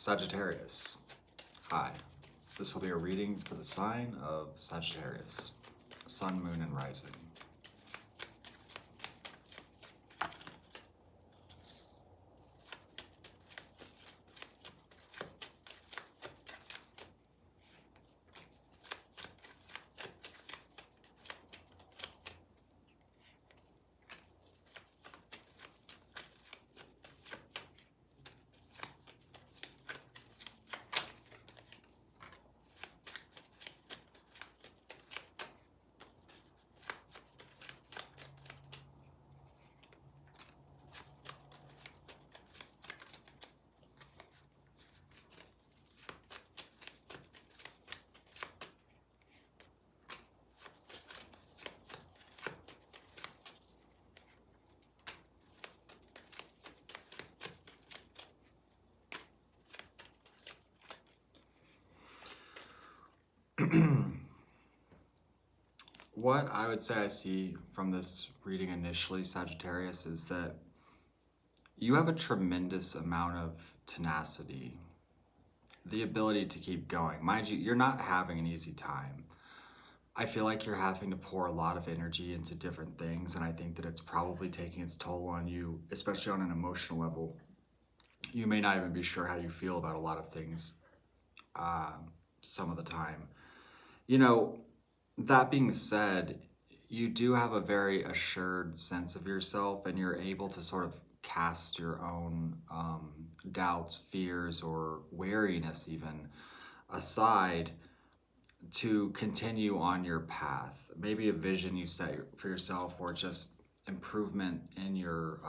Sagittarius. Hi. This will be a reading for the sign of Sagittarius, Sun, Moon, and Rising. What I would say I see from this reading initially, Sagittarius, is that you have a tremendous amount of tenacity, the ability to keep going. Mind you, you're not having an easy time. I feel like you're having to pour a lot of energy into different things, and I think that it's probably taking its toll on you, especially on an emotional level. You may not even be sure how you feel about a lot of things some of the time. You know, that being said, you do have a very assured sense of yourself, and you're able to sort of cast your own doubts, fears, or wariness even aside to continue on your path. Maybe a vision you set for yourself, or just improvement in your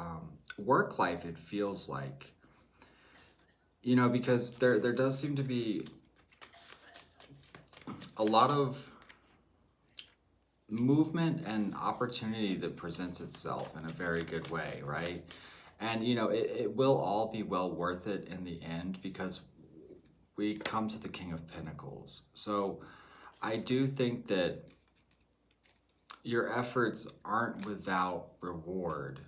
work life, it feels like. You know, because there does seem to be a lot of movement and opportunity that presents itself in a very good way, right? And you know, it will all be well worth it in the end, because we come to the King of Pentacles. So I do think that your efforts aren't without reward.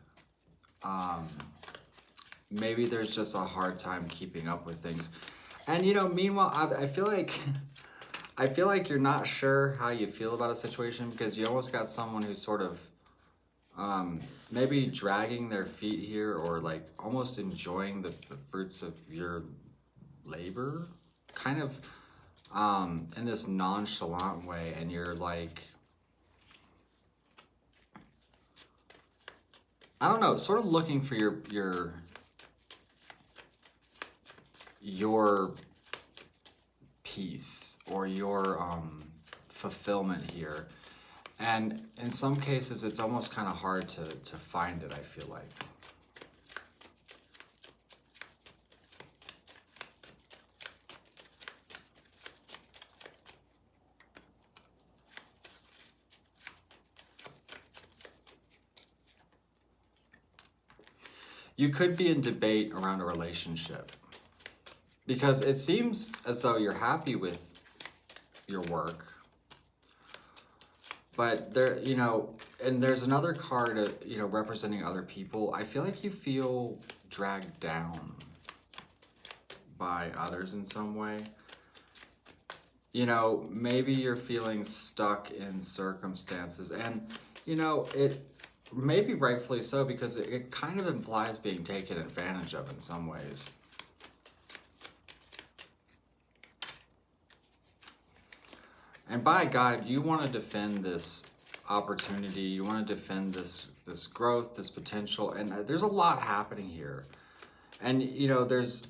Maybe there's just a hard time keeping up with things. And you know, meanwhile, I feel like you're not sure how you feel about a situation, because you almost got someone who's sort of maybe dragging their feet here, or like almost enjoying the fruits of your labor, kind of in this nonchalant way, and you're like, I don't know, sort of looking for your peace or your fulfillment here. And in some cases, it's almost kind of hard to find it, I feel like. You could be in debate around a relationship, because it seems as though you're happy with your work. But there, you know, and there's another card, you know, representing other people. I feel like you feel dragged down by others in some way. You know, maybe you're feeling stuck in circumstances, and, you know, it maybe rightfully so, because it kind of implies being taken advantage of in some ways. And by God, you want to defend this opportunity. You want to defend this growth, this potential. And there's a lot happening here. And, you know, there's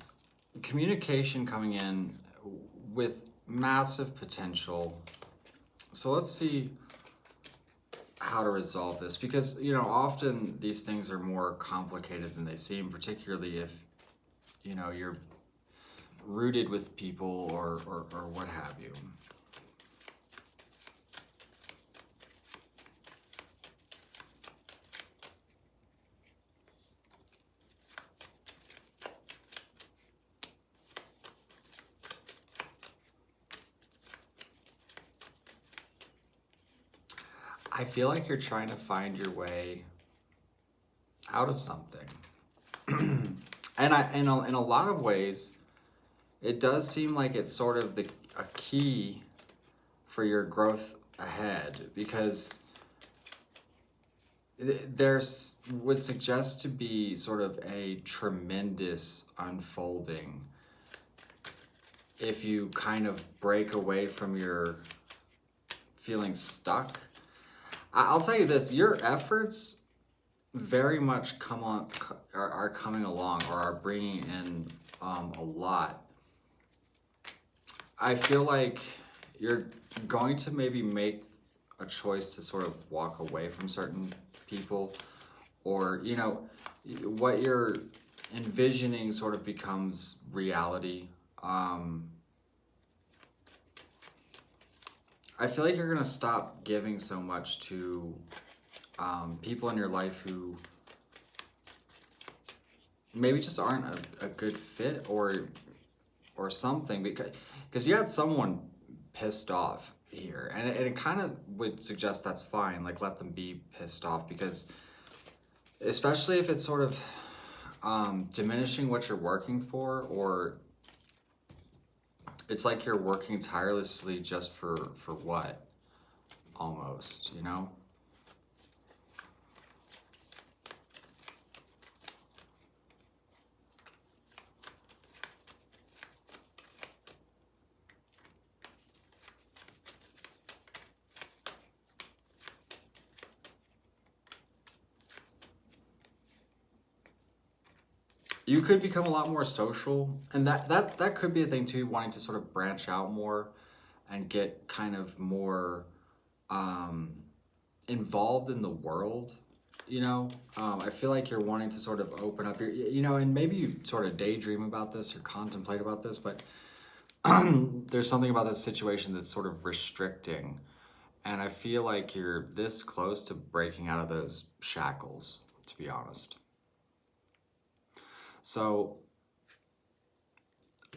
communication coming in with massive potential. So let's see how to resolve this. Because, you know, often these things are more complicated than they seem, particularly if, you know, you're rooted with people or what have you. I feel like you're trying to find your way out of something. And in a lot of ways, it does seem like it's sort of a key for your growth ahead, because there's would suggest to be sort of a tremendous unfolding if you kind of break away from your feeling stuck. I'll tell you this, your efforts very much are coming along, or are bringing in a lot. I feel like you're going to maybe make a choice to sort of walk away from certain people, or what you're envisioning sort of becomes reality. I feel like you're gonna stop giving so much to people in your life who maybe just aren't a good fit, or something, because you had someone pissed off here, and it kind of would suggest that's fine. Like, let them be pissed off, because especially if it's sort of diminishing what you're working for, or it's like you're working tirelessly just for what, almost, You could become a lot more social, and that could be a thing too, wanting to sort of branch out more and get kind of more um, involved in the world. I feel like you're wanting to sort of open up and maybe you sort of daydream about this or contemplate about this, but there's something about this situation that's sort of restricting, and I feel like you're this close to breaking out of those shackles, to be honest. So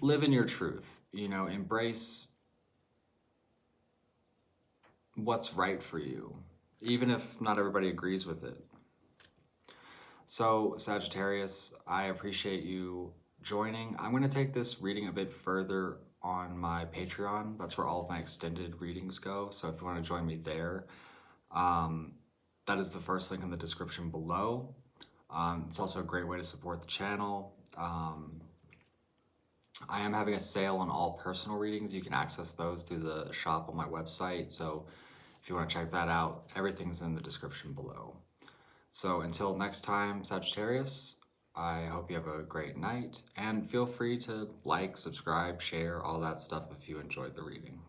live in your truth, embrace what's right for you, even if not everybody agrees with it. So, Sagittarius, I appreciate you joining. I'm going to take this reading a bit further on my Patreon. That's where all of my extended readings go. So if you want to join me there, that is the first link in the description below. It's also a great way to support the channel. I am having a sale on all personal readings. You can access those through the shop on my website. So if you want to check that out, everything's in the description below. So until next time, Sagittarius, I hope you have a great night, and feel free to like, subscribe, share, all that stuff if you enjoyed the reading.